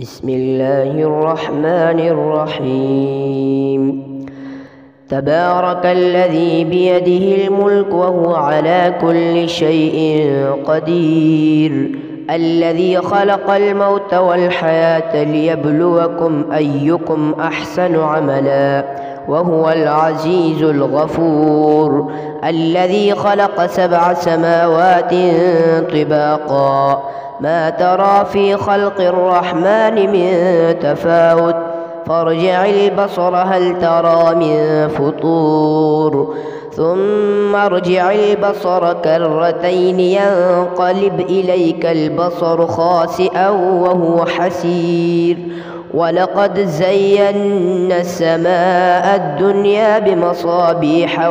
بسم الله الرحمن الرحيم. تبارك الذي بيده الملك وهو على كل شيء قدير، الذي خلق الموت والحياة ليبلوكم أيكم أحسن عملا وهو العزيز الغفور، الذي خلق 7 سماوات طباقا ما ترى في خلق الرحمن من تفاوت فارجع البصر هل ترى من فطور ثم ارجع البصر كرتين ينقلب إليك البصر خاسئا وهو حسير، ولقد زينا السماء الدنيا بمصابيح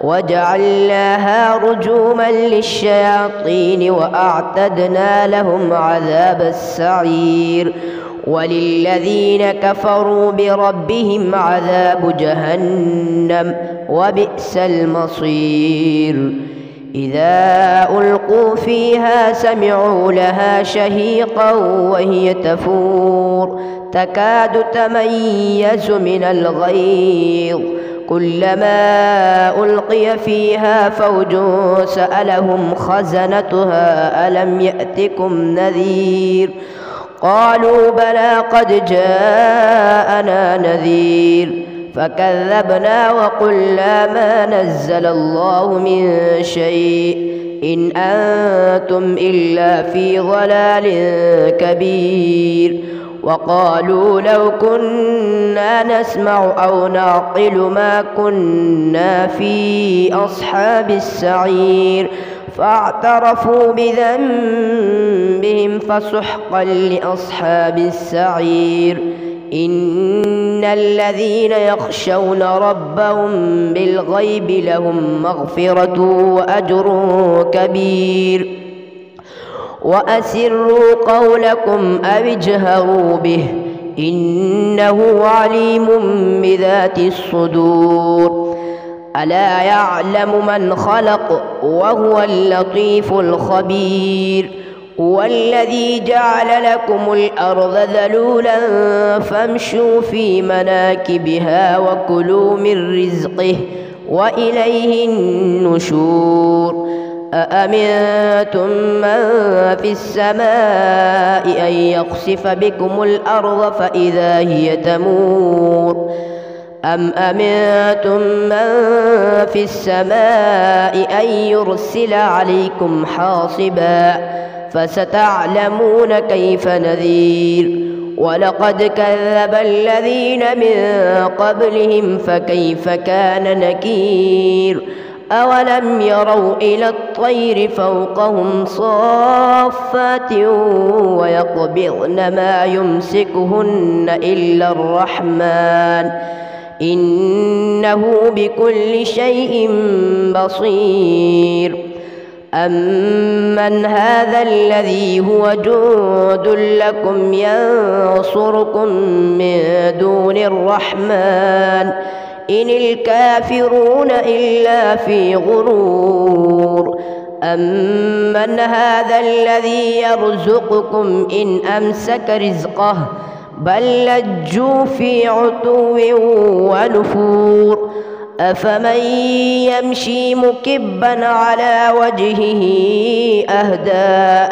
وجعلناها رجوما للشياطين وأعتدنا لهم عذاب السعير، وللذين كفروا بربهم عذاب جهنم وبئس المصير. إذا ألقوا فيها سمعوا لها شهيقا وهي تفور تكاد تميز من الغيظ، كلما ألقي فيها فوج سألهم خزنتها ألم يأتكم نذير، قالوا بلى قد جاءنا نذير فكذبنا وقلنا ما نزل الله من شيء إن أنتم إلا في ضلال كبير، وقالوا لو كنا نسمع أو نعقل ما كنا في أصحاب السعير، فاعترفوا بذنبهم فسحقا لأصحاب السعير. إن الذين يخشون ربهم بالغيب لهم مغفرة وأجر كبير، وأسروا قولكم أو اجهروا به إنه عليم بذات الصدور. ألا يعلم من خلق وهو اللطيف الخبير، هو الذي جعل لكم الأرض ذلولا فامشوا في مناكبها وكلوا من رزقه وإليه النشور. أأمنتم من في السماء أن يخسف بكم الأرض فإذا هي تمور، أم أمنتم من في السماء أن يرسل عليكم حاصبا فستعلمون كيف نذير. ولقد كذب الذين من قبلهم فكيف كان نكير. أولم يروا إلى الطير فوقهم صافات ويقبضن ما يمسكهن إلا الرحمن إنه بكل شيء بصير. أمن هذا الذي هو جند لكم ينصركم من دون الرحمن إن الكافرون إلا في غرور. أمن هذا الذي يرزقكم إن أمسك رزقه بل لجوا في عتو ونفور. أفمن يمشي مكبا على وجهه أهدى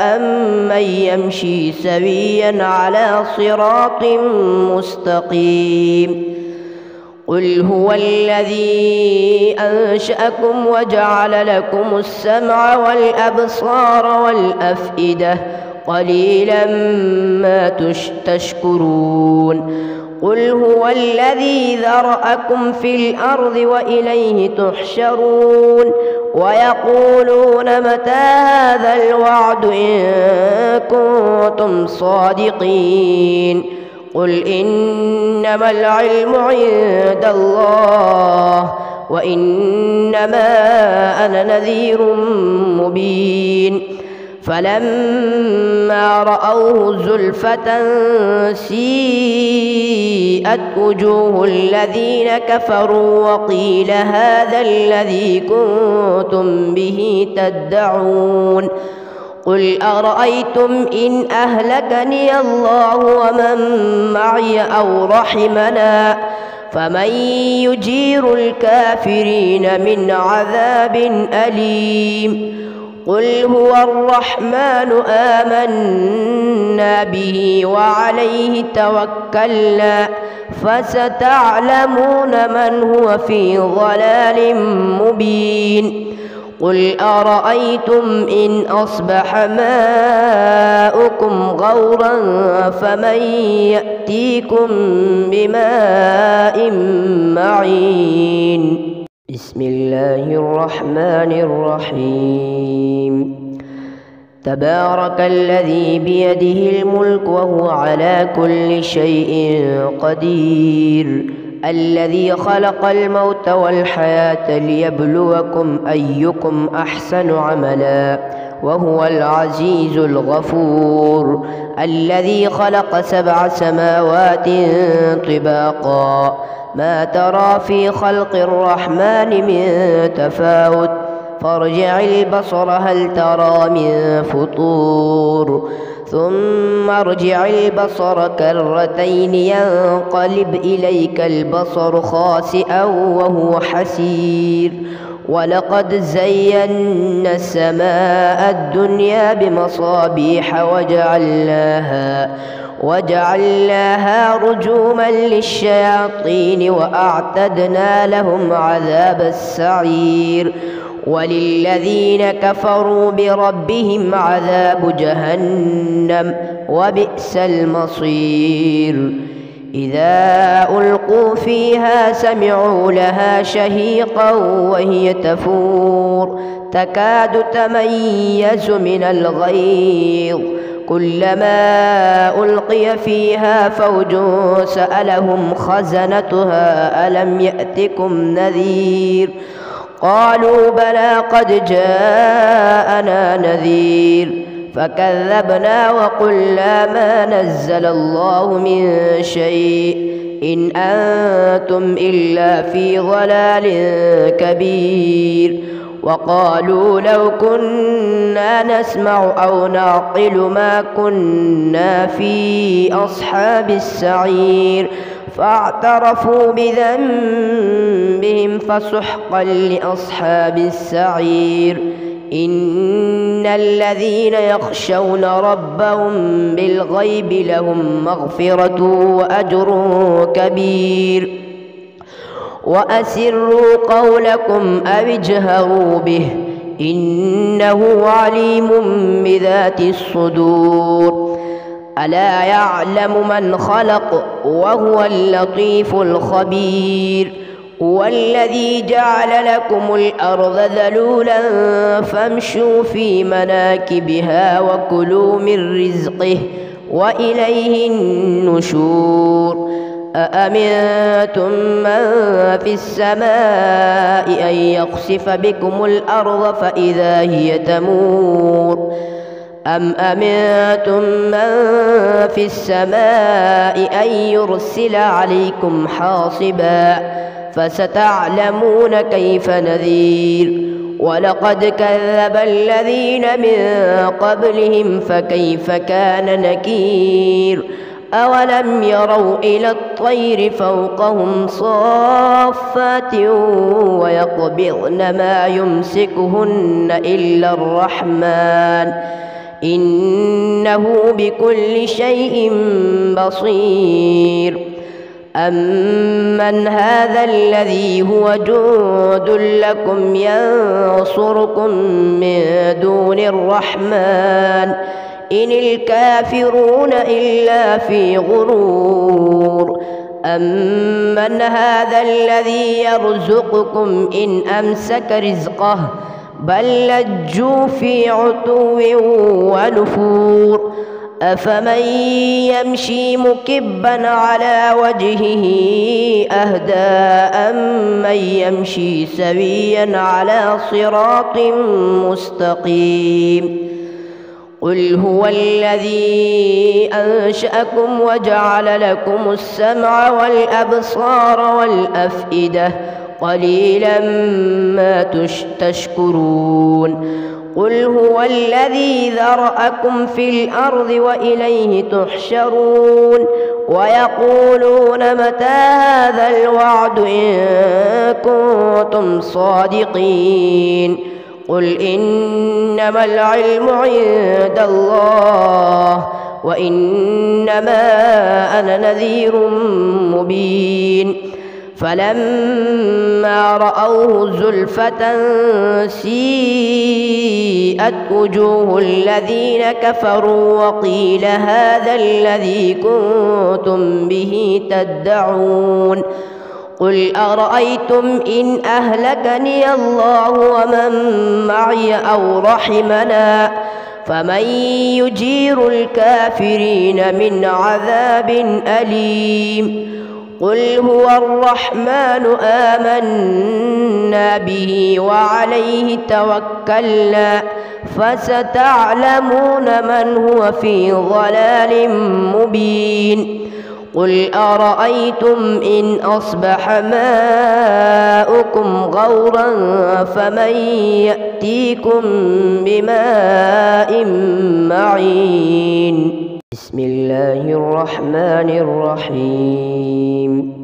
أمن يمشي سويا على صراط مستقيم. قل هو الذي أنشأكم وجعل لكم السمع والأبصار والأفئدة قليلا ما تشكرون. قل هو الذي ذرأكم في الأرض وإليه تحشرون. ويقولون متى هذا الوعد إن كنتم صادقين. قل إنما العلم عند الله وإنما أنا نذير مبين. فلما رأوه زلفة سيئت وجوه الذين كفروا وقيل هذا الذي كنتم به تدعون. قل أرأيتم إن أهلكني الله ومن معي أو رحمنا فمن يجير الكافرين من عذاب أليم قل هو الرحمن آمنا به وعليه توكلنا فستعلمون من هو في ضلال مبين قل أرأيتم إن أصبح ماؤكم غورا فمن يأتيكم بماء معين بسم الله الرحمن الرحيم تبارك الذي بيده الملك وهو على كل شيء قدير الذي خلق الموت والحياة ليبلوكم أيكم أحسن عملا وهو العزيز الغفور الذي خلق 7 سماوات طباقا ما ترى في خلق الرحمن من تفاوت فارجع البصر هل ترى من فطور ثم ارجع البصر كرتين ينقلب إليك البصر خاسئا وهو حسير ولقد زينا السماء الدنيا بمصابيح وجعلناها رجوما للشياطين وأعتدنا لهم عذاب السعير وللذين كفروا بربهم عذاب جهنم وبئس المصير إذا ألقوا فيها سمعوا لها شهيقا وهي تفور تكاد تميز من الغيظ كلما ألقي فيها فوج سألهم خزنتها ألم يأتكم نذير قالوا بلى قد جاءنا نذير فكذبنا وقلنا ما نزل الله من شيء إن أنتم إلا في ضلال كبير وقالوا لو كنا نسمع أو نعقل ما كنا في أصحاب السعير فاعترفوا بذنبهم فسحقا لأصحاب السعير إن الذين يخشون ربهم بالغيب لهم مغفرة وأجر كبير وأسروا قولكم أو اجهروا به إنه عليم بذات الصدور ألا يعلم من خلق وهو اللطيف الخبير هو الذي جعل لكم الأرض ذلولا فامشوا في مناكبها وكلوا من رزقه وإليه النشور أأمنتم من في السماء أن يخسف بكم الأرض فإذا هي تمور أم أمنتم من في السماء أن يرسل عليكم حاصبا فستعلمون كيف نذير ولقد كذب الذين من قبلهم فكيف كان نكير أولم يروا إلى الطير فوقهم صافات ويقبضن ما يمسكهن إلا الرحمن إنه بكل شيء بصير أمن هذا الذي هو جند لكم ينصركم من دون الرحمن إن الكافرون إلا في غرور أمن هذا الذي يرزقكم إن أمسك رزقه بل لجوا في عتو ونفور أفمن يمشي مكبا على وجهه أهدى أمن يمشي سويا على صراط مستقيم قل هو الذي أنشأكم وجعل لكم السمع والأبصار والأفئدة قليلا ما تشكرون قل هو الذي ذرأكم في الأرض وإليه تحشرون ويقولون متى هذا الوعد إن كنتم صادقين قل إنما العلم عند الله وإنما أنا نذير مبين فلما رأوه زلفة سيئت وجوه الذين كفروا وقيل هذا الذي كنتم به تدعون قل أرأيتم إن أهلكني الله ومن معي أو رحمنا فمن يجير الكافرين من عذاب أليم قل هو الرحمن آمنا به وعليه توكلنا فستعلمون من هو في ضلال مبين قل أرأيتم إن أصبح ماؤكم غورا فمن يأتيكم بماء معين بسم الله الرحمن الرحيم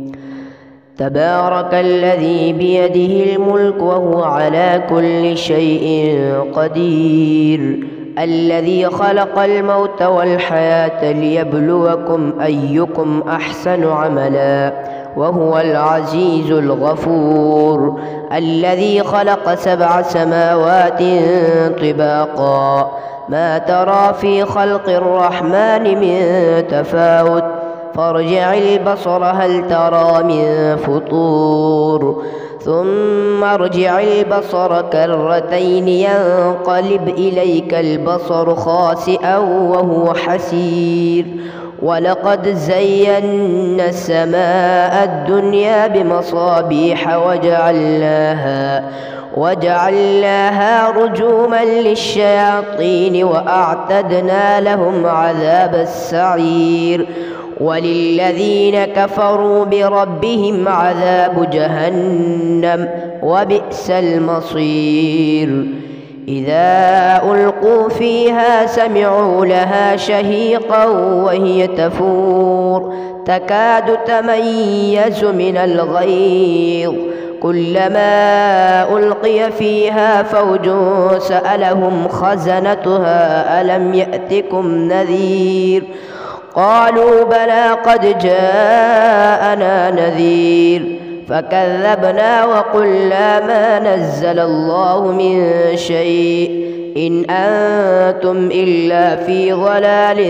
تبارك الذي بيده الملك وهو على كل شيء قدير الذي خلق الموت والحياة ليبلوكم أيكم أحسن عملا وهو العزيز الغفور الذي خلق 7 سماوات طباقا ما ترى في خلق الرحمن من تفاوت فارجع البصر هل ترى من فطور ثم ارجع البصر كرتين ينقلب إليك البصر خاسئا وهو حسير ولقد زينا السماء الدنيا بمصابيح وجعلناها رجوما للشياطين وأعتدنا لهم عذاب السعير وللذين كفروا بربهم عذاب جهنم وبئس المصير إذا ألقوا فيها سمعوا لها شهيقا وهي تفور تكاد تميز من الغيظ كلما ألقي فيها فوج سألهم خزنتها ألم يأتكم نذير قالوا بلى قد جاءنا نذير فكذبنا وقلنا ما نزل الله من شيء إن أنتم إلا في ضلال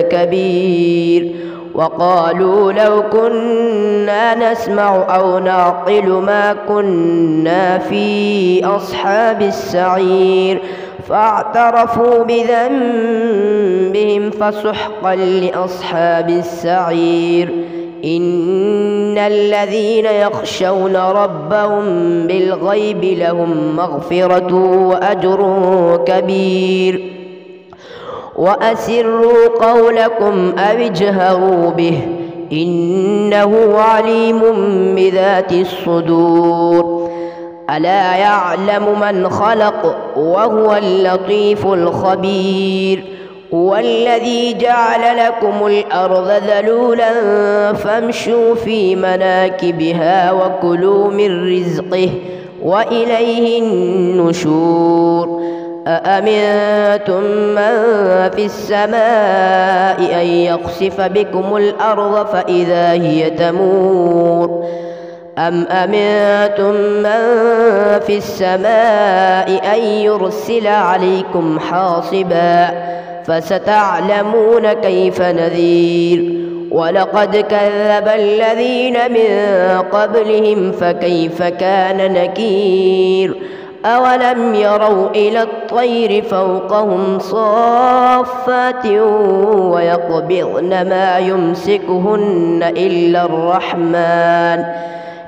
كبير وقالوا لو كنا نسمع أو نعقل ما كنا في أصحاب السعير فاعترفوا بذنبهم فسحقا لأصحاب السعير إن الذين يخشون ربهم بالغيب لهم مغفرة وأجر كبير وأسروا قولكم أو اجهروا به إنه عليم بذات الصدور ألا يعلم من خلق وهو اللطيف الخبير هو الذي جعل لكم الأرض ذلولا فامشوا في مناكبها وكلوا من رزقه وإليه النشور أأمنتم من في السماء أن يخسف بكم الأرض فإذا هي تمور أم أمنتم من في السماء أن يرسل عليكم حاصبا فستعلمون كيف نذير ولقد كذب الذين من قبلهم فكيف كان نكير أولم يروا إلى الطير فوقهم صافات ويقبضن ما يمسكهن إلا الرحمن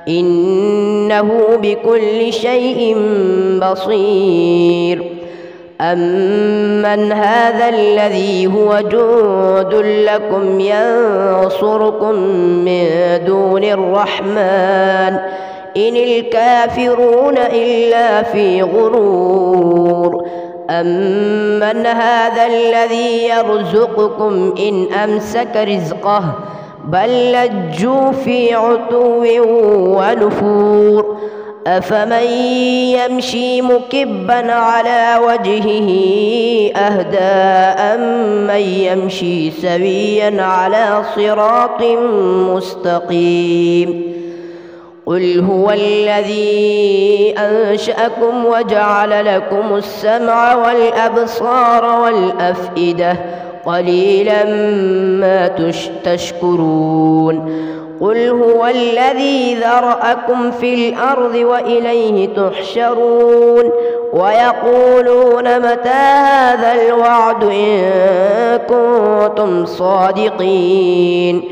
إنه بكل شيء بصير أمن هذا الذي هو جند لكم ينصركم من دون الرحمن إن الكافرون إلا في غرور أمن هذا الذي يرزقكم إن أمسك رزقه بل لجوا في عتو ونفور أفمن يمشي مكبا على وجهه أهدى أمن يمشي سويا على صراط مستقيم قل هو الذي أنشأكم وجعل لكم السمع والأبصار والأفئدة قليلا ما تشكرون قل هو الذي ذرأكم في الأرض وإليه تحشرون ويقولون متى هذا الوعد إن كنتم صادقين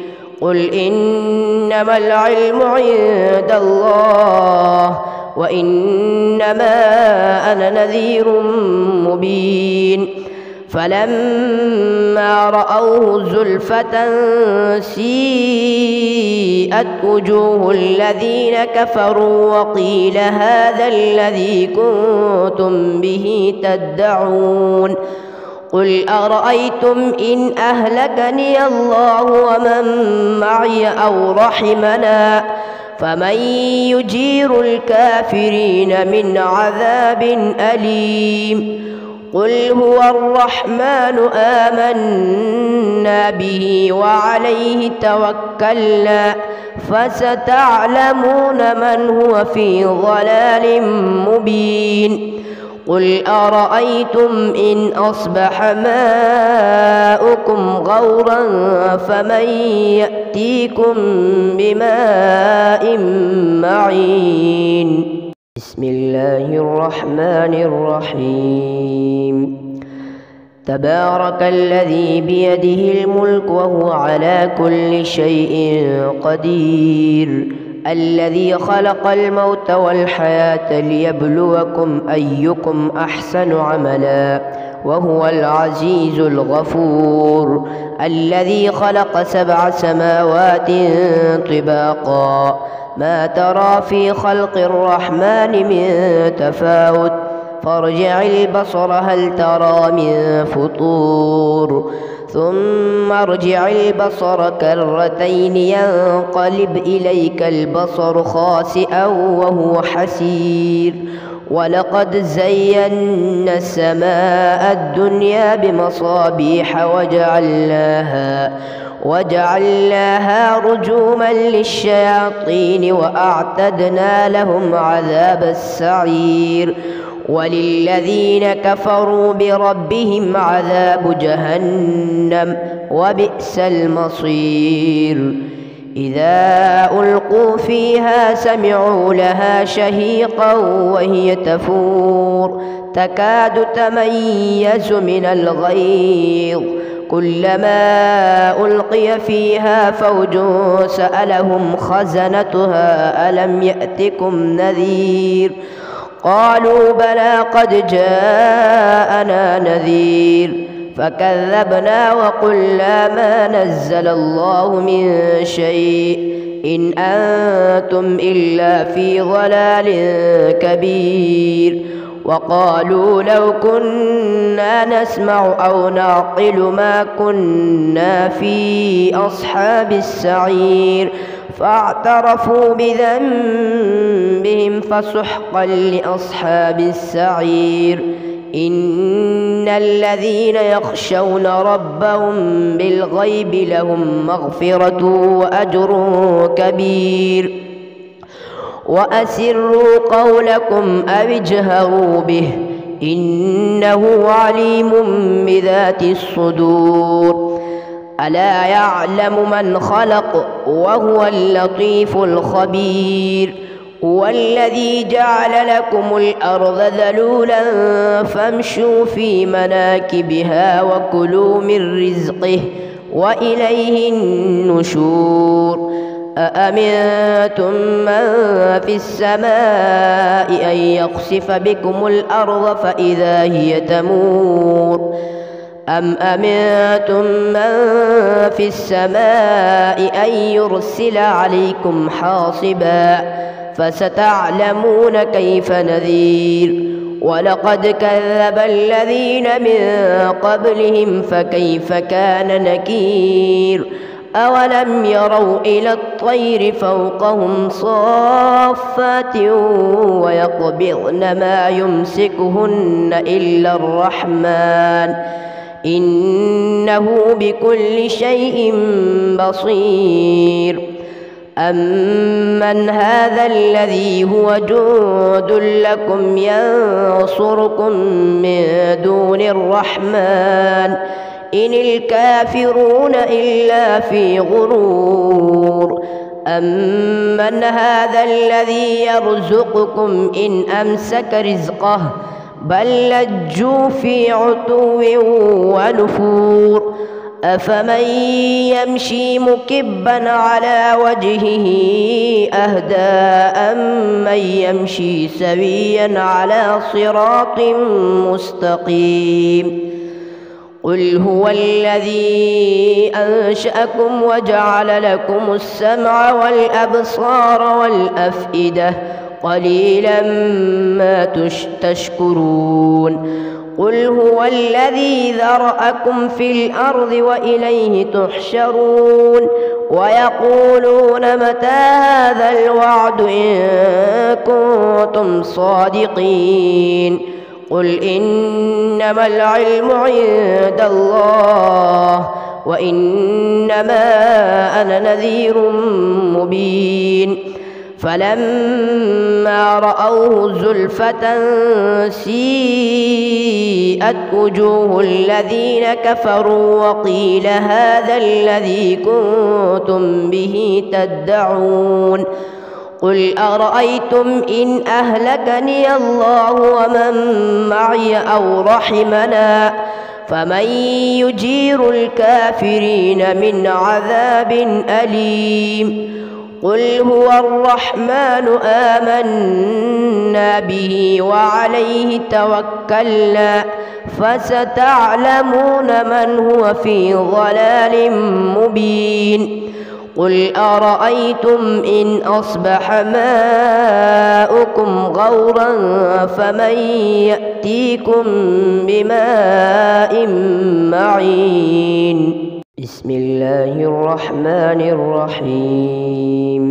قل إنما العلم عند الله وإنما أنا نذير مبين فلما رأوه زلفة سيئت وجوه الذين كفروا وقيل هذا الذي كنتم به تدعون قل أرأيتم إن أهلكني الله ومن معي أو رحمنا فمن يجير الكافرين من عذاب أليم قل هو الرحمن آمنا به وعليه توكلنا فستعلمون من هو في ضلال مبين قل أرأيتم إن أصبح ماؤكم غورا فمن يأتيكم بماء معين بسم الله الرحمن الرحيم تبارك الذي بيده الملك وهو على كل شيء قدير الذي خلق الموت والحياة ليبلوكم أيكم أحسن عملا وهو العزيز الغفور الذي خلق 7 سماوات طباقا ما ترى في خلق الرحمن من تفاوت فارجع البصر هل ترى من فطور ثم ارجع البصر كرتين ينقلب إليك البصر خاسئا وهو حسير ولقد زينا السماء الدنيا بمصابيح وجعلناها رجوما للشياطين وأعتدنا لهم عذاب السعير وللذين كفروا بربهم عذاب جهنم وبئس المصير إذا ألقوا فيها سمعوا لها شهيقا وهي تفور تكاد تميز من الغيظ كلما ألقي فيها فوج سألهم خزنتها ألم يأتكم نذير قالوا بلى قد جاءنا نذير فكذبنا وقلنا ما نزل الله من شيء إن أنتم إلا في ضلال كبير وقالوا لو كنا نسمع أو نعقل ما كنا في أصحاب السعير فاعترفوا بذنبهم فسحقا لأصحاب السعير إن الذين يخشون ربهم بالغيب لهم مغفرة وأجر كبير وأسروا قولكم أو اجهروا به إنه عليم بذات الصدور ألا يعلم من خلق وهو اللطيف الخبير هو الذي جعل لكم الأرض ذلولا فامشوا في مناكبها وكلوا من رزقه وإليه النشور أأمنتم من في السماء أن يخسف بكم الأرض فإذا هي تمور أم أمنتم من في السماء أن يرسل عليكم حاصبا فستعلمون كيف نذير ولقد كذب الذين من قبلهم فكيف كان نكير أولم يروا إلى الطير فوقهم صافات ويقبضن ما يمسكهن إلا الرحمن إنه بكل شيء بصير أمن هذا الذي هو جند لكم ينصركم من دون الرحمن إن الكافرون إلا في غرور أمن هذا الذي يرزقكم إن أمسك رزقه بل لجوا في عتو ونفور أفمن يمشي مكبا على وجهه أهدى أمن يمشي سويا على صراط مستقيم قل هو الذي أنشأكم وجعل لكم السمع والأبصار والأفئدة قليلا ما تشكرون قل هو الذي ذرأكم في الأرض وإليه تحشرون ويقولون متى هذا الوعد إن كنتم صادقين قل إنما العلم عند الله وإنما أنا نذير مبين فلما رأوه زلفة سيئت وجوه الذين كفروا وقيل هذا الذي كنتم به تدعون قل أرأيتم إن أهلكني الله ومن معي أو رحمنا فمن يجير الكافرين من عذاب أليم قل هو الرحمن آمنا به وعليه توكلنا فستعلمون من هو في ضلال مبين قل أرأيتم إن أصبح ماؤكم غورا فمن يأتيكم بماء معين بسم الله الرحمن الرحيم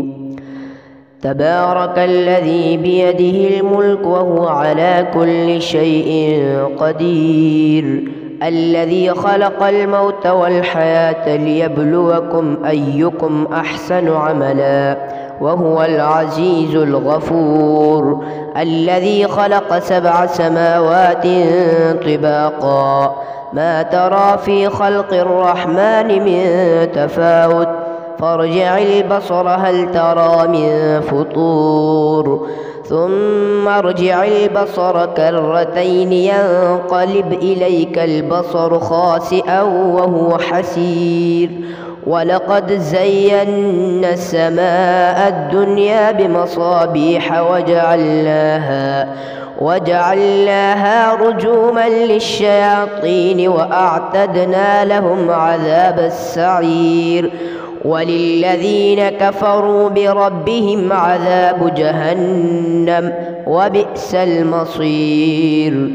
تبارك الذي بيده الملك وهو على كل شيء قدير الذي خلق الموت والحياة ليبلوكم أيكم أحسن عملا وهو العزيز الغفور الذي خلق 7 سماوات طباقا ما ترى في خلق الرحمن من تفاوت فارجع البصر هل ترى من فطور ثم ارجع البصر كرتين ينقلب إليك البصر خاسئا وهو حسير ولقد زينا السماء الدنيا بمصابيح وجعلناها رجوما للشياطين وأعتدنا لهم عذاب السعير وللذين كفروا بربهم عذاب جهنم وبئس المصير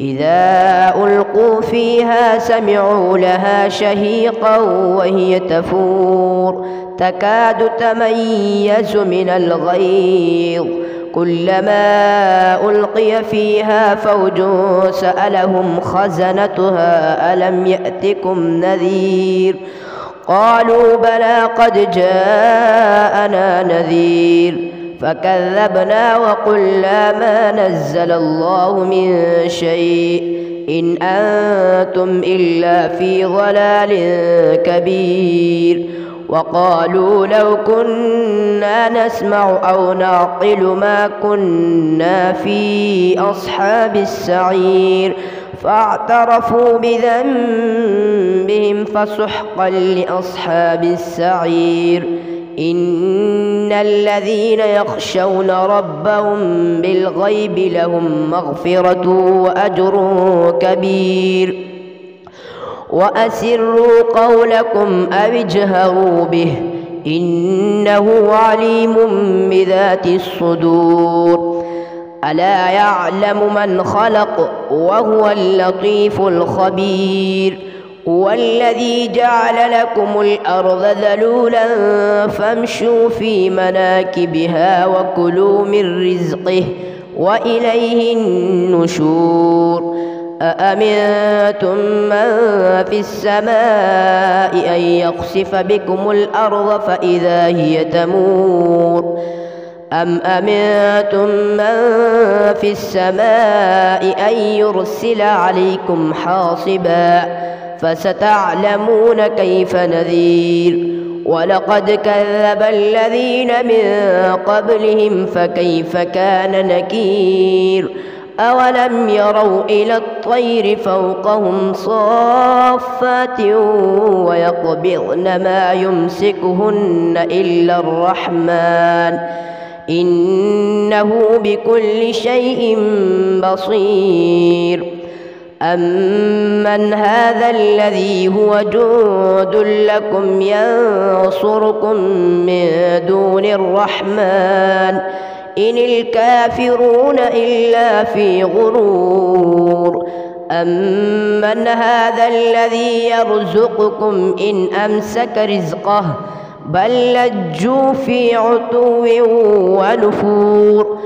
إذا ألقوا فيها سمعوا لها شهيقا وهي تفور تكاد تميز من الغيظ كلما ألقي فيها فوج سألهم خزنتها ألم يأتكم نذير قالوا بلى قد جاءنا نذير فكذبنا وقلنا ما نزل الله من شيء إن أنتم إلا في ضلال كبير وقالوا لو كنا نسمع أو نعقل ما كنا في أصحاب السعير فاعترفوا بذنبهم فسحقا لأصحاب السعير إن الذين يخشون ربهم بالغيب لهم مغفرة وأجر كبير وأسروا قولكم أو اجهروا به إنه عليم بذات الصدور ألا يعلم من خلق وهو اللطيف الخبير. هو الذي جعل لكم الأرض ذلولا فامشوا في مناكبها وكلوا من رزقه وإليه النشور. أأمنتم من في السماء أن يخسف بكم الأرض فإذا هي تمور أم أمنتم من في السماء أن يرسل عليكم حاصبا فستعلمون كيف نذير. ولقد كذب الذين من قبلهم فكيف كان نكير. أولم يروا إلى الطير فوقهم صافات ويقبضن ما يمسكهن إلا الرحمن إنه بكل شيء بصير. أمن هذا الذي هو جند لكم ينصركم من دون الرحمن إن الكافرون إلا في غرور. أمن هذا الذي يرزقكم إن أمسك رزقه بل لجوا في عتو ونفور.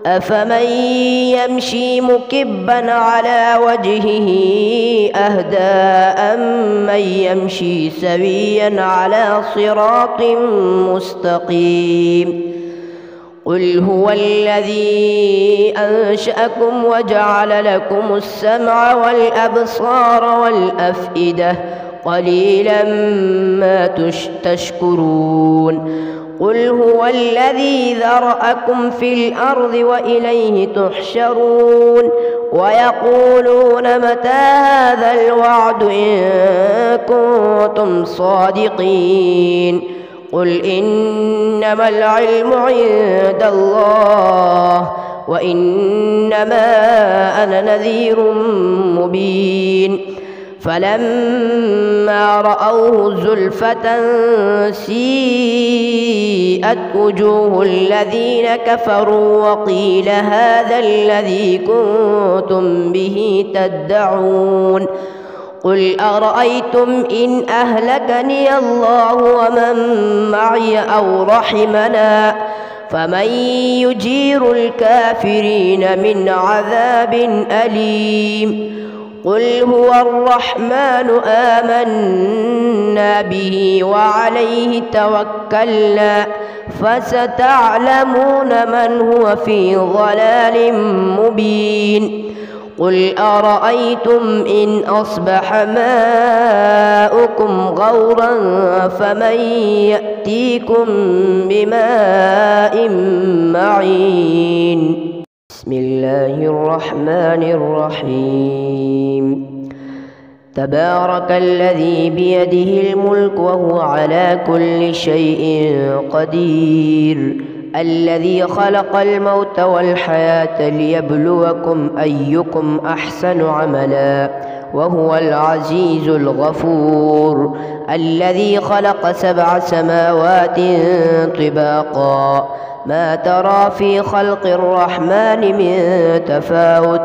أفمن يمشي مكبا على وجهه أهدى أمن يمشي سويا على صراط مستقيم. قل هو الذي أنشأكم وجعل لكم السمع والأبصار والأفئدة قليلا ما تشكرون. قل هو الذي ذرأكم في الأرض وإليه تحشرون. ويقولون متى هذا الوعد إن كنتم صادقين. قل إنما العلم عند الله وإنما أنا نذير مبين. فلما رأوه زلفة سيئت وجوه الذين كفروا وقيل هذا الذي كنتم به تدعون. قل أرأيتم إن أهلكني الله ومن معي أو رحمنا فمن يجير الكافرين من عذاب أليم. قل هو الرحمن آمنا به وعليه توكلنا فستعلمون من هو في ضلال مبين. قل أرأيتم إن أصبح ماؤكم غورا فمن يأتيكم بماء معين. بسم الله الرحمن الرحيم. تبارك الذي بيده الملك وهو على كل شيء قدير. الذي خلق الموت والحياة ليبلوكم أيكم أحسن عملا وهو العزيز الغفور. الذي خلق 7 سماوات طباقا ما ترى في خلق الرحمن من تفاوت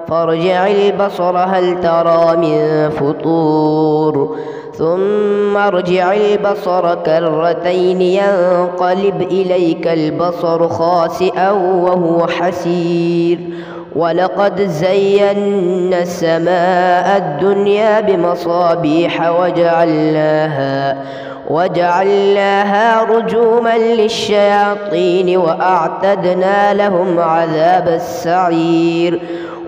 فارجع البصر هل ترى من فطور ثم ارجع البصر كرتين ينقلب إليك البصر خاسئا وهو حسير. ولقد زينا السماء الدنيا بمصابيح وجعلناها رجوما للشياطين وأعتدنا لهم عذاب السعير.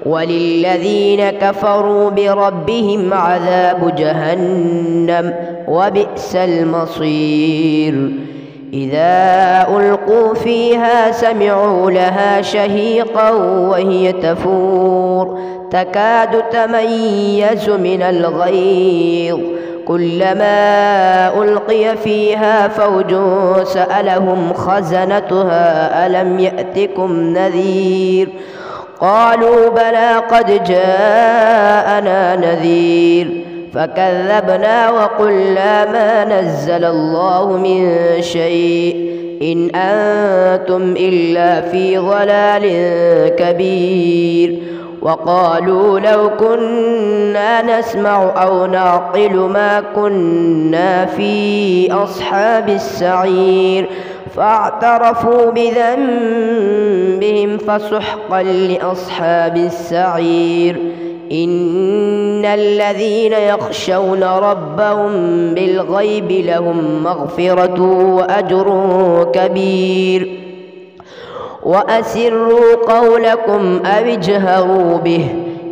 وللذين كفروا بربهم عذاب جهنم وبئس المصير. إذا ألقوا فيها سمعوا لها شهيقا وهي تفور تكاد تميز من الغيظ كلما ألقي فيها فوج سألهم خزنتها ألم يأتكم نذير قالوا بلى قد جاءنا نذير فكذبنا وقلنا ما نزل الله من شيء إن أنتم إلا في ضلال كبير. وقالوا لو كنا نسمع أو نعقل ما كنا في أصحاب السعير فاعترفوا بذنبهم فسحقا لأصحاب السعير. إن الذين يخشون ربهم بالغيب لهم مغفرة وأجر كبير. وأسروا قولكم أو اجهروا به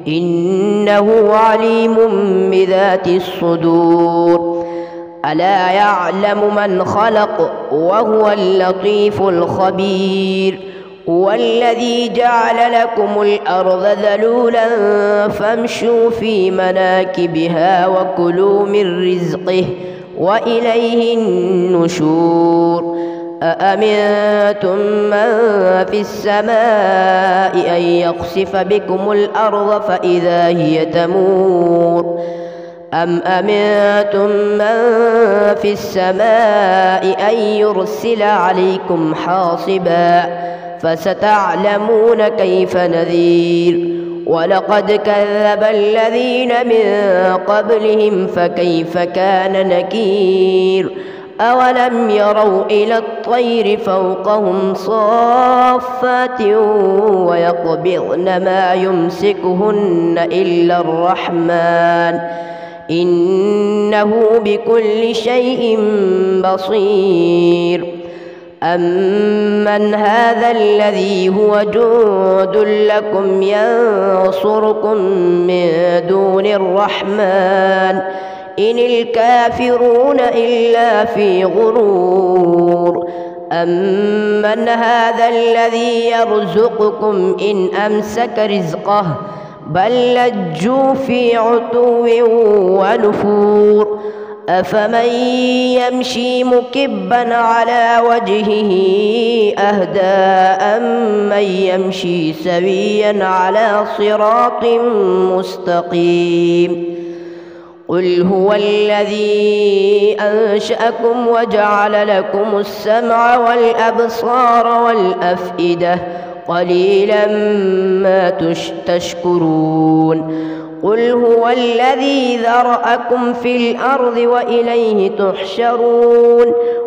إنه عليم بذات الصدور. ألا يعلم من خلق وهو اللطيف الخبير. هو الذي جعل لكم الأرض ذلولا فامشوا في مناكبها وكلوا من رزقه وإليه النشور. أأمنتم من في السماء أن يخسف بكم الأرض فإذا هي تمور أم أمنتم من في السماء أن يرسل عليكم حاصبا فستعلمون كيف نذير. ولقد كذب الذين من قبلهم فكيف كان نكير. أولم يروا إلى الطير فوقهم صافات ويقبضن ما يمسكهن إلا الرحمن إنه بكل شيء بصير. أمن هذا الذي هو جند لكم ينصركم من دون الرحمن إن الكافرون إلا في غرور. أمن هذا الذي يرزقكم إن أمسك رزقه بل لجوا في عتو ونفور. أفمن يمشي مكبا على وجهه أهدى أمن يمشي سويا على صراط مستقيم. قل هو الذي أنشأكم وجعل لكم السمع والأبصار والأفئدة قليلا ما تشكرون. قل هو الذي ذرأكم في الأرض وإليه تحشرون.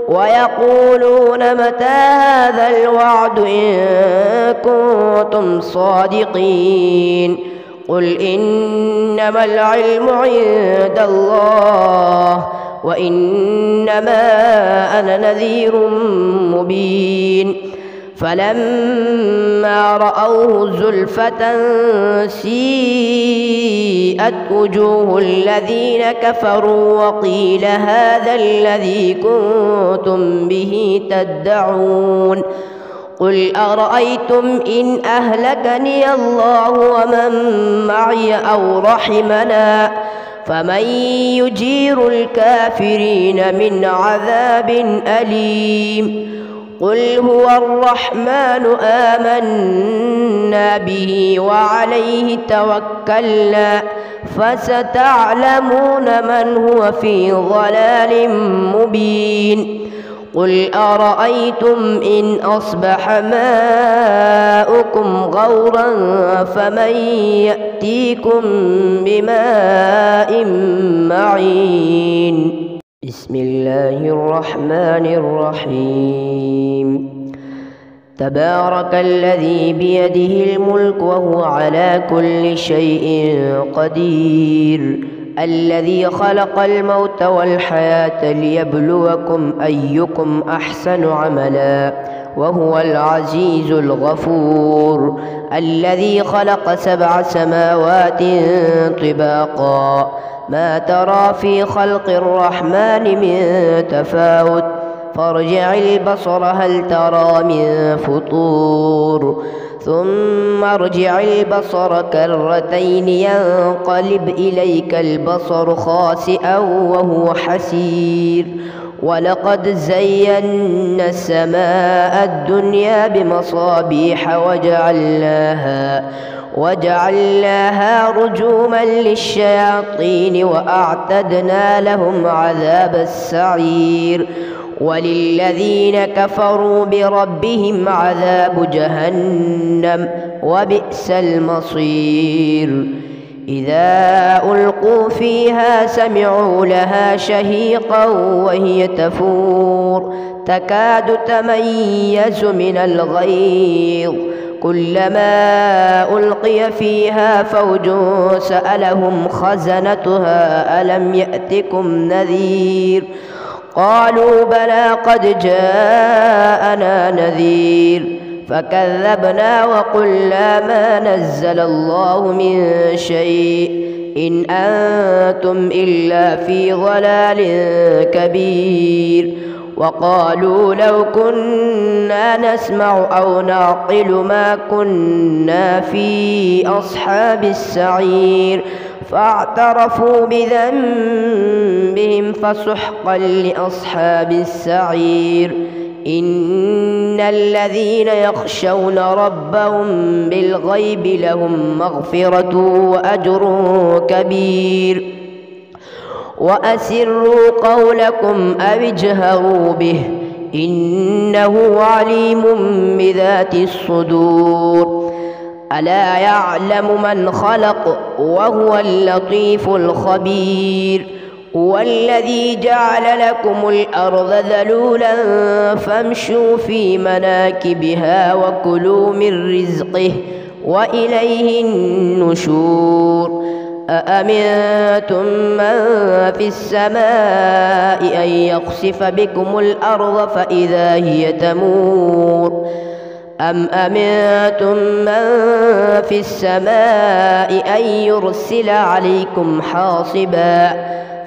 ويقولون متى هذا الوعد إن كنتم صادقين. قل إنما العلم عند الله وإنما أنا نذير مبين. فلما رأوه زلفة سيئت وجوه الذين كفروا وقيل هذا الذي كنتم به تدعون. قل أرأيتم إن أهلكني الله ومن معي أو رحمنا فمن يجير الكافرين من عذاب أليم. قل هو الرحمن آمنا به وعليه توكلنا فستعلمون من هو في ضلال مبين. قل أرأيتم إن أصبح ماؤكم غورا فمن يأتيكم بماء معين. بسم الله الرحمن الرحيم. تبارك الذي بيده الملك وهو على كل شيء قدير. الذي خلق الموت والحياة ليبلوكم أيكم أحسن عملا وهو العزيز الغفور. الذي خلق 7 سماوات طباقا ما ترى في خلق الرحمن من تفاوت فارجع البصر هل ترى من فطور ثم ارجع البصر كرتين ينقلب إليك البصر خاسئا وهو حسير. ولقد زينا السماء الدنيا بمصابيح وجعلناها رجوما للشياطين وأعتدنا لهم عذاب السعير. وللذين كفروا بربهم عذاب جهنم وبئس المصير إذا ألقوا فيها سمعوا لها شهيقا وهي تفور تكاد تميز من الغيظ كلما ألقي فيها فوج سألهم خزنتها ألم يأتكم نذير قالوا بلى قد جاءنا نذير فكذبنا وقلنا ما نزل الله من شيء إن أنتم إلا في ضلال كبير وقالوا لو كنا نسمع أو نعقل ما كنا في أصحاب السعير فاعترفوا بذنبهم فسحقا لأصحاب السعير إن الذين يخشون ربهم بالغيب لهم مغفرة وأجر كبير وأسروا قولكم أو اجهروا به إنه عليم بذات الصدور ألا يعلم من خلق وهو اللطيف الخبير هو الذي جعل لكم الأرض ذلولا فامشوا في مناكبها وكلوا من رزقه وإليه النشور أأمنتم من في السماء أن يخسف بكم الأرض فإذا هي تمور أم أمنتم من في السماء أن يرسل عليكم حاصبا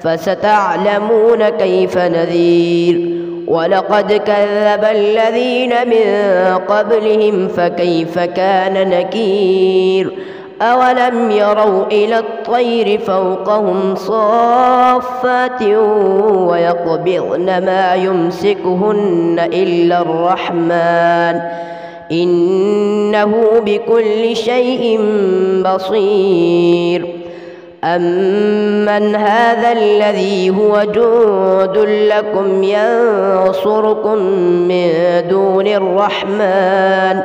فستعلمون كيف نذير ولقد كذب الذين من قبلهم فكيف كان نكير أولم يروا إلى الطير فوقهم صافات ويقبضن ما يمسكهن إلا الرحمن إنه بكل شيء بصير أمن هذا الذي هو جند لكم ينصركم من دون الرحمن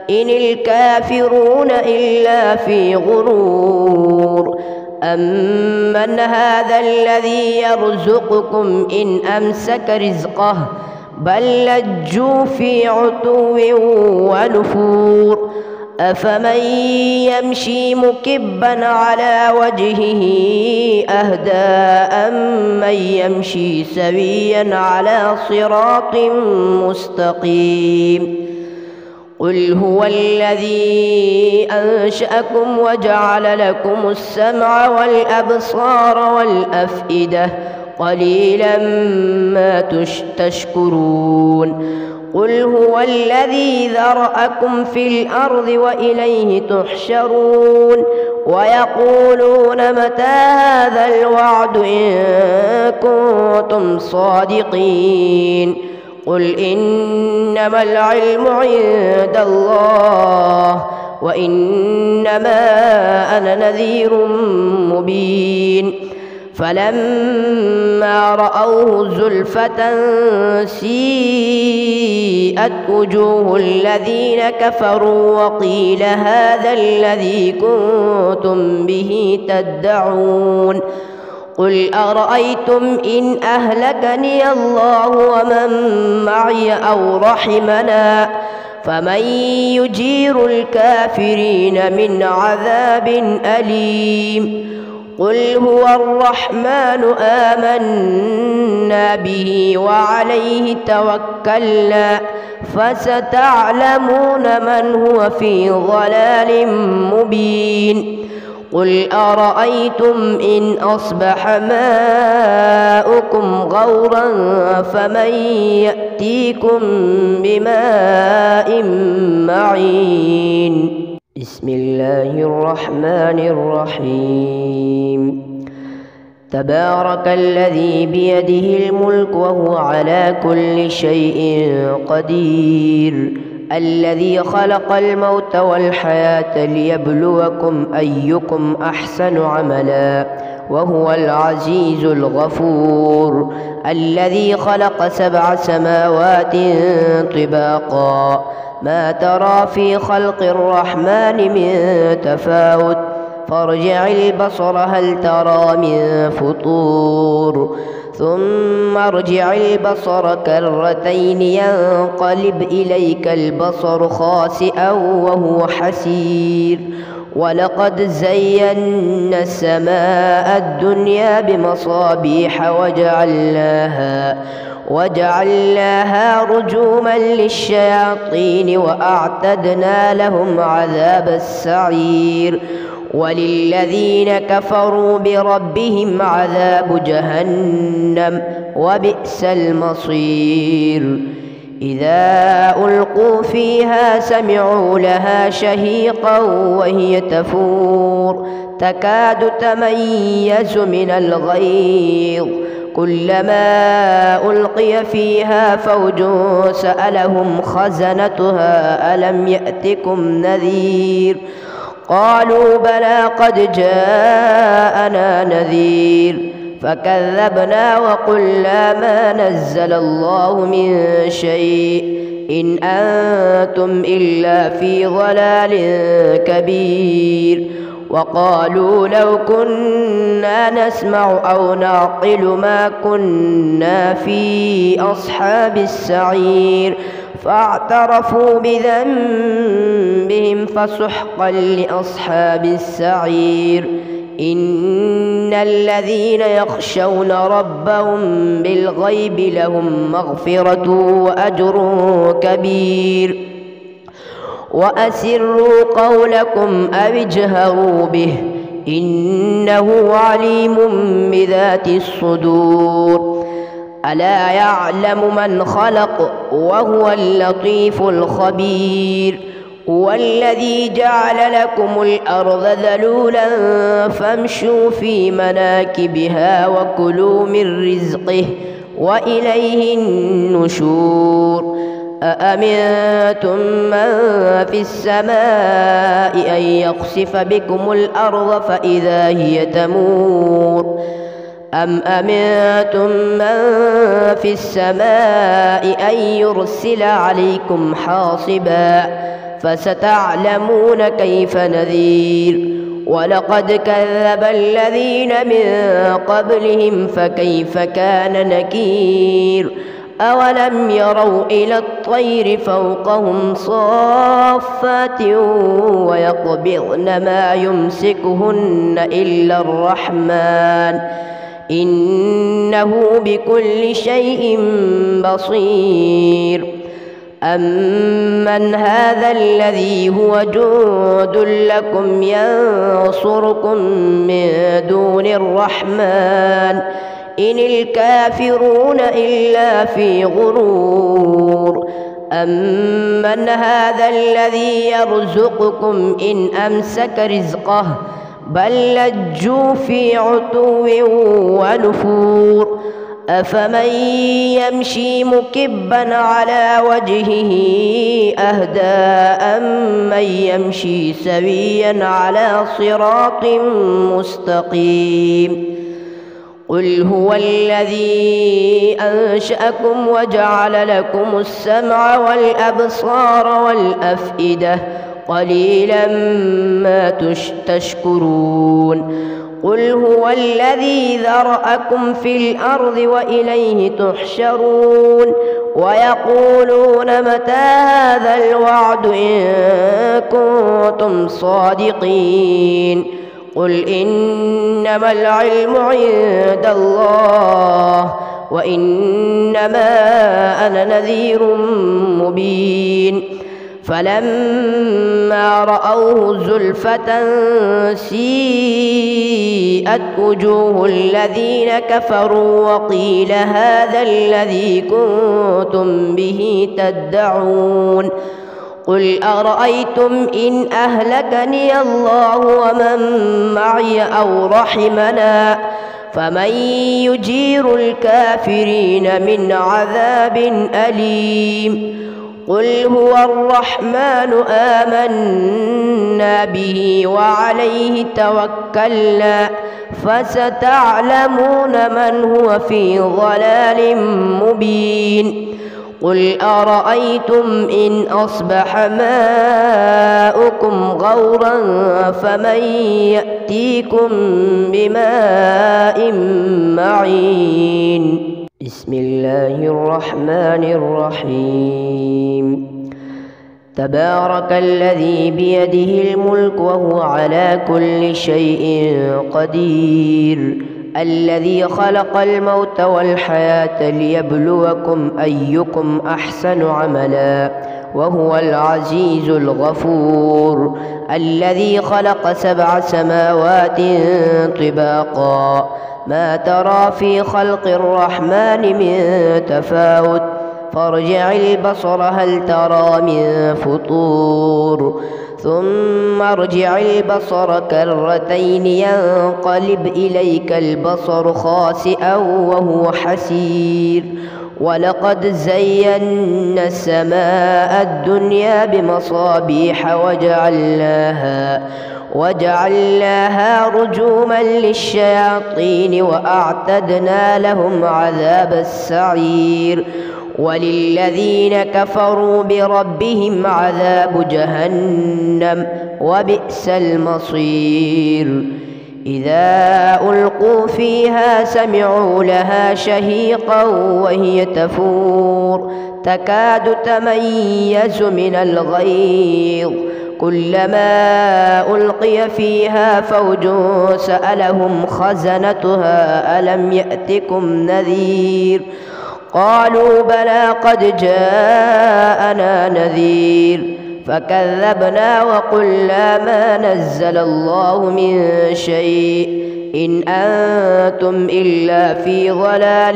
إن الكافرون إلا في غرور أمن هذا الذي يرزقكم إن أمسك رزقه بل لجوا في عتو ونفور أفمن يمشي مكبا على وجهه أهدى أمن يمشي سويا على صراط مستقيم قل هو الذي أنشأكم وجعل لكم السمع والأبصار والأفئدة قليلا ما تشكرون قل هو الذي ذرأكم في الأرض وإليه تحشرون ويقولون متى هذا الوعد إن كنتم صادقين قل إنما العلم عند الله وإنما أنا نذير مبين فلما رأوه زلفة سيئت وجوه الذين كفروا وقيل هذا الذي كنتم به تدعون قل أرأيتم إن أهلكني الله ومن معي أو رحمنا فمن يجير الكافرين من عذاب أليم قل هو الرحمن آمنا به وعليه توكلنا فستعلمون من هو في ضلال مبين قل أرأيتم إن أصبح ماؤكم غورا فمن يأتيكم بماء معين بسم الله الرحمن الرحيم تبارك الذي بيده الملك وهو على كل شيء قدير الذي خلق الموت والحياة ليبلوكم أيكم أحسن عملا وهو العزيز الغفور الذي خلق 7 سماوات طباقا ما ترى في خلق الرحمن من تفاوت فارجع البصر هل ترى من فطور ثم ارجع البصر كرتين ينقلب إليك البصر خاسئا وهو حسير ولقد زينا السماء الدنيا بمصابيح وجعلناها رجوما للشياطين وأعتدنا لهم عذاب السعير وللذين كفروا بربهم عذاب جهنم وبئس المصير إذا ألقوا فيها سمعوا لها شهيقا وهي تفور تكاد تميز من الغيظ كلما ألقي فيها فوج سألهم خزنتها ألم يأتكم نذير قالوا بلى قد جاءنا نذير فكذبنا وقلنا ما نزل الله من شيء إن أنتم إلا في ضلال كبير وقالوا لو كنا نسمع أو نعقل ما كنا في أصحاب السعير فاعترفوا بذنبهم فسحقا لأصحاب السعير إن الذين يخشون ربهم بالغيب لهم مغفرة وأجر كبير وأسروا قولكم أو اجهروا به إنه عليم بذات الصدور ألا يعلم من خلق وهو اللطيف الخبير هو الذي جعل لكم الأرض ذلولا فامشوا في مناكبها وكلوا من رزقه وإليه النشور أأمنتم من في السماء أن يخسف بكم الأرض فإذا هي تمور أم أمنتم من في السماء أن يرسل عليكم حاصبا فستعلمون كيف نذير ولقد كذب الذين من قبلهم فكيف كان نكير أولم يروا إلى الطير فوقهم صافات ويقبضن ما يمسكهن إلا الرحمن إنه بكل شيء بصير أمن هذا الذي هو جند لكم ينصركم من دون الرحمن إن الكافرون إلا في غرور أمن هذا الذي يرزقكم إن أمسك رزقه بل لجوا في عتو ونفور أفمن يمشي مكبا على وجهه أهدى أمن يمشي سويا على صراط مستقيم قل هو الذي أنشأكم وجعل لكم السمع والأبصار والأفئدة قليلا ما تشكرون قل هو الذي ذرأكم في الأرض وإليه تحشرون ويقولون متى هذا الوعد إن كنتم صادقين قل إنما العلم عند الله وإنما أنا نذير مبين فلما رأوه زلفة سيئت وجوه الذين كفروا وقيل هذا الذي كنتم به تدعون قل أرأيتم إن أهلكني الله ومن معي أو رحمنا فمن يجير الكافرين من عذاب أليم قل هو الرحمن آمنا به وعليه توكلنا فستعلمون من هو في ضلال مبين. قل أرأيتم إن أصبح ماؤكم غورا فمن يأتيكم بماء معين. بسم الله الرحمن الرحيم. تبارك الذي بيده الملك وهو على كل شيء قدير، الذي خلق الموت والحياة ليبلوكم أيكم أحسن عملا وهو العزيز الغفور، الذي خلق 7 سماوات طباقا ما ترى في خلق الرحمن من تفاوت فارجع البصر هل ترى من فطور ثم ارجع البصر كرتين ينقلب إليك البصر خاسئا وهو حسير. ولقد زينا السماء الدنيا بمصابيح وجعلناها رجوما للشياطين وأعتدنا لهم عذاب السعير. وللذين كفروا بربهم عذاب جهنم وبئس المصير. إذا ألقوا فيها سمعوا لها شهيقا وهي تفور تكاد تميز من الغيظ كلما ألقي فيها فوج سألهم خزنتها ألم يأتكم نذير قالوا بلى قد جاءنا نذير فكذبنا وقلنا ما نزل الله من شيء إن أنتم إلا في ضلال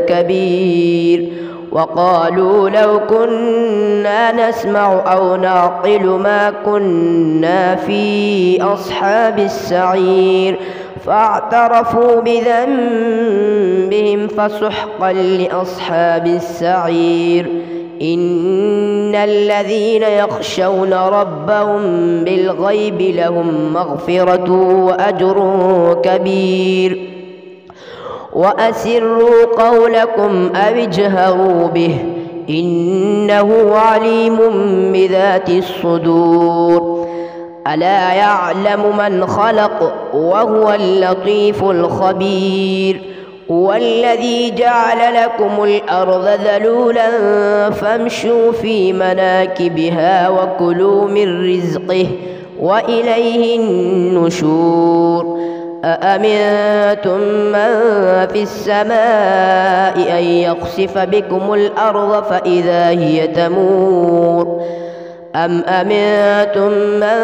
كبير. وقالوا لو كنا نسمع أو نعقل ما كنا في أصحاب السعير فاعترفوا بذنبهم فسحقا لأصحاب السعير. إن الذين يخشون ربهم بالغيب لهم مغفرة وأجر كبير. وأسروا قولكم أو اجهروا به إنه عليم بذات الصدور. ألا يعلم من خلق وهو اللطيف الخبير. هو الذي جعل لكم الأرض ذلولا فامشوا في مناكبها وكلوا من رزقه وإليه النشور. أأمنتم من في السماء أن يخسف بكم الأرض فإذا هي تمور أم أمنتم من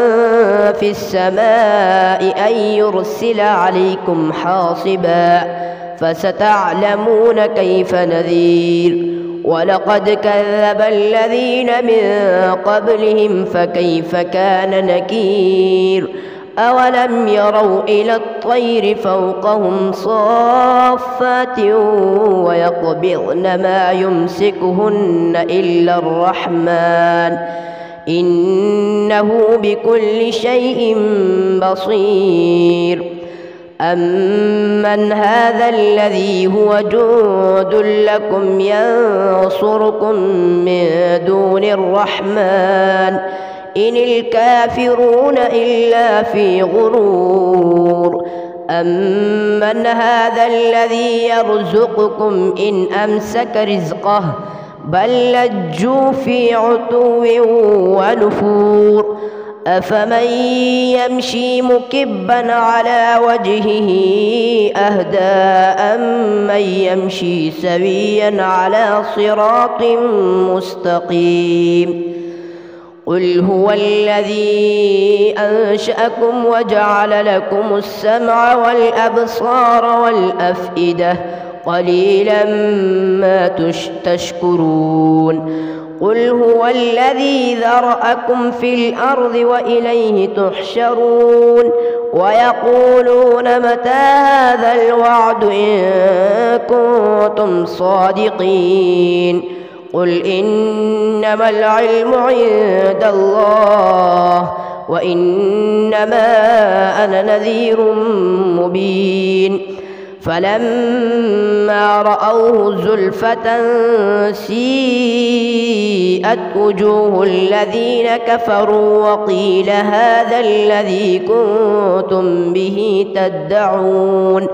في السماء أن يرسل عليكم حاصبا فستعلمون كيف نذير. ولقد كذب الذين من قبلهم فكيف كان نكير. أولم يروا إلى الطير فوقهم صافات ويقبضن ما يمسكهن إلا الرحمن إنه بكل شيء بصير. أمن هذا الذي هو جند لكم ينصركم من دون الرحمن إن الكافرون إلا في غرور. أمن هذا الذي يرزقكم إن أمسك رزقه بل لجوا في عتو ونفور. أفمن يمشي مكبا على وجهه أهدى أمن يمشي سويا على صراط مستقيم. قل هو الذي أنشأكم وجعل لكم السمع والأبصار والأفئدة قليلا ما تشكرون. قل هو الذي ذرأكم في الأرض وإليه تحشرون. ويقولون متى هذا الوعد إن كنتم صادقين. قل إنما العلم عند الله وإنما أنا نذير مبين فلما رأوه زلفة سيئت وجوه الذين كفروا وقيل هذا الذي كنتم به تدعون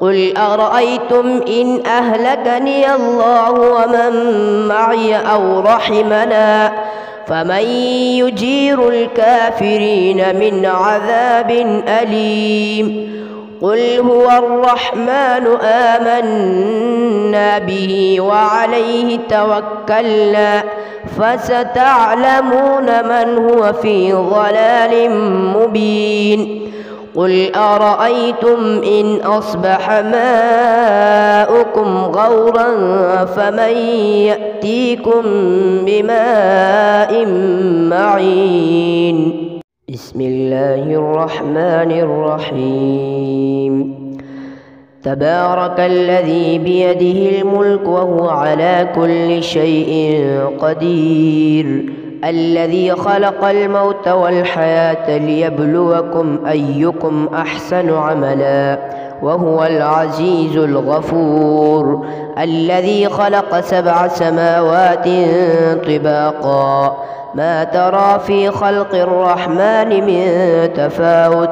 قل أرأيتم إن أهلكني الله ومن معي أو رحمنا فمن يجير الكافرين من عذاب أليم قل هو الرحمن آمنا به وعليه توكلنا فستعلمون من هو في ضلال مبين قل أرأيتم إن أصبح ماؤكم غورا فمن يأتيكم بماء معين بسم الله الرحمن الرحيم تبارك الذي بيده الملك وهو على كل شيء قدير الذي خلق الموت والحياة ليبلوكم أيكم أحسن عملا وهو العزيز الغفور الذي خلق 7 سماوات طباقا ما ترى في خلق الرحمن من تفاوت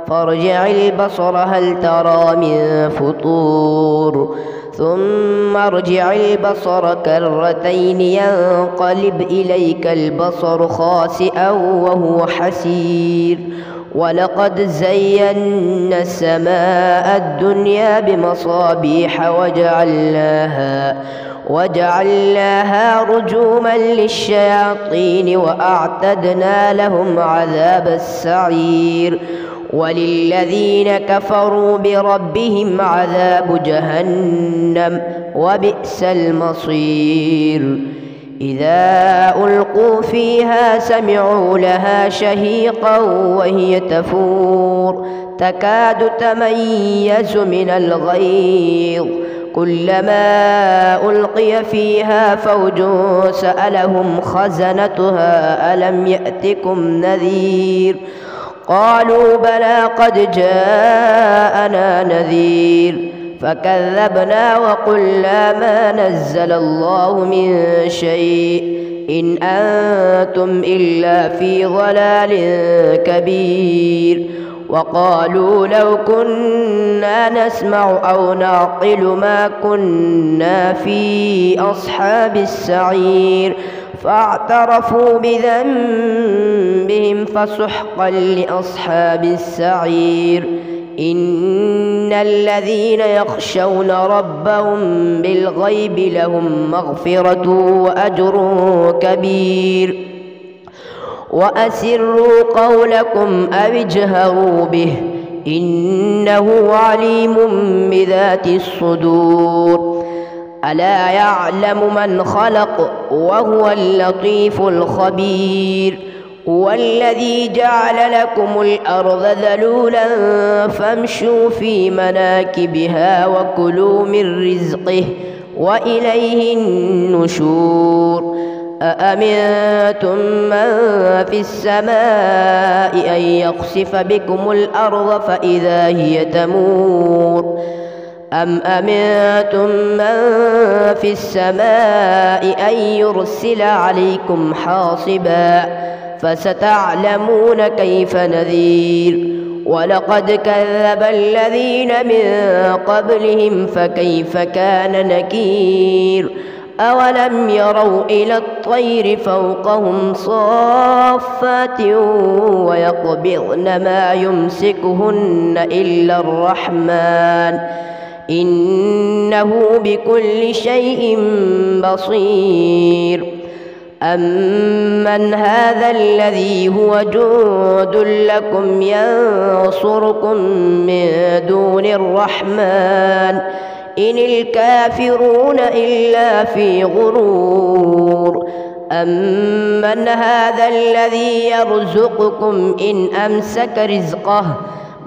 فارجع البصر هل ترى من فطور ثم ارجع البصر كرتين ينقلب إليك البصر خاسئا وهو حسير ولقد زينا السماء الدنيا بمصابيح وجعلناها رجوما للشياطين وأعتدنا لهم عذاب السعير وللذين كفروا بربهم عذاب جهنم وبئس المصير إذا ألقوا فيها سمعوا لها شهيقا وهي تفور تكاد تميز من الغيظ كلما ألقي فيها فوج سألهم خزنتها ألم يأتكم نذير قالوا بلى قد جاءنا نذير فكذبنا وقلنا ما نزل الله من شيء إن أنتم إلا في ضلال كبير وقالوا لو كنا نسمع أو نعقل ما كنا في أصحاب السعير فاعترفوا بذنبهم فسحقا لأصحاب السعير إن الذين يخشون ربهم بالغيب لهم مغفرة وأجر كبير وأسروا قولكم أو اجهروا به إنه عليم بذات الصدور ألا يعلم من خلق وهو اللطيف الخبير هو الذي جعل لكم الأرض ذلولا فامشوا في مناكبها وكلوا من رزقه وإليه النشور أأمنتم من في السماء أن يخسف بكم الأرض فإذا هي تمور أم أمنتم من في السماء أن يرسل عليكم حاصبا فستعلمون كيف نذير ولقد كذب الذين من قبلهم فكيف كان نكير أولم يروا إلى الطير فوقهم صافات ويقبضن ما يمسكهن إلا الرحمن إنه بكل شيء بصير أمن هذا الذي هو جند لكم ينصركم من دون الرحمن إن الكافرون إلا في غرور أمن هذا الذي يرزقكم إن أمسك رزقه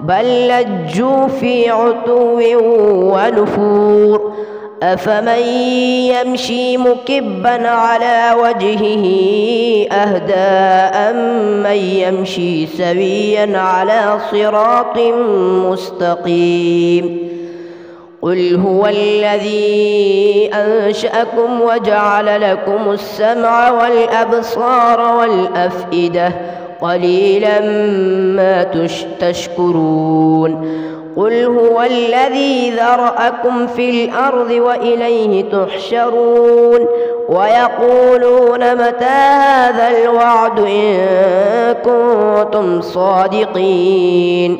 بل لجوا في عتو ونفور أفمن يمشي مكبا على وجهه أهدى أمن يمشي سويا على صراط مستقيم قل هو الذي أنشأكم وجعل لكم السمع والأبصار والأفئدة قليلا ما تشكرون قل هو الذي ذرأكم في الأرض وإليه تحشرون ويقولون متى هذا الوعد إن كنتم صادقين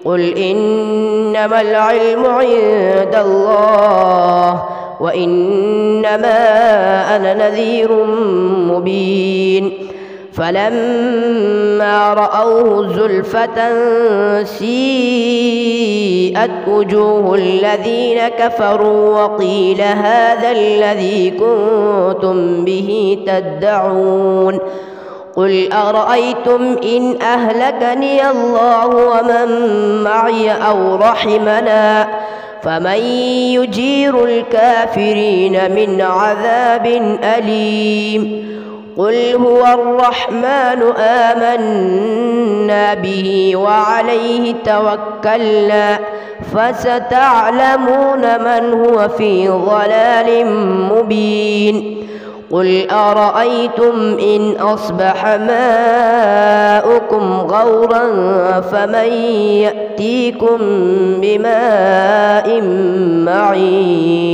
قل إنما العلم عند الله وإنما أنا نذير مبين فلما رأوه زلفة سيئت وجوه الذين كفروا وقيل هذا الذي كنتم به تدعون قل أرأيتم إن أهلكني الله ومن معي أو رحمنا فمن يجير الكافرين من عذاب أليم قل هو الرحمن آمنا به وعليه توكلنا فستعلمون من هو في ضلال مبين قل أرأيتم إن أصبح ماؤكم غورا فمن يأتيكم بماء معين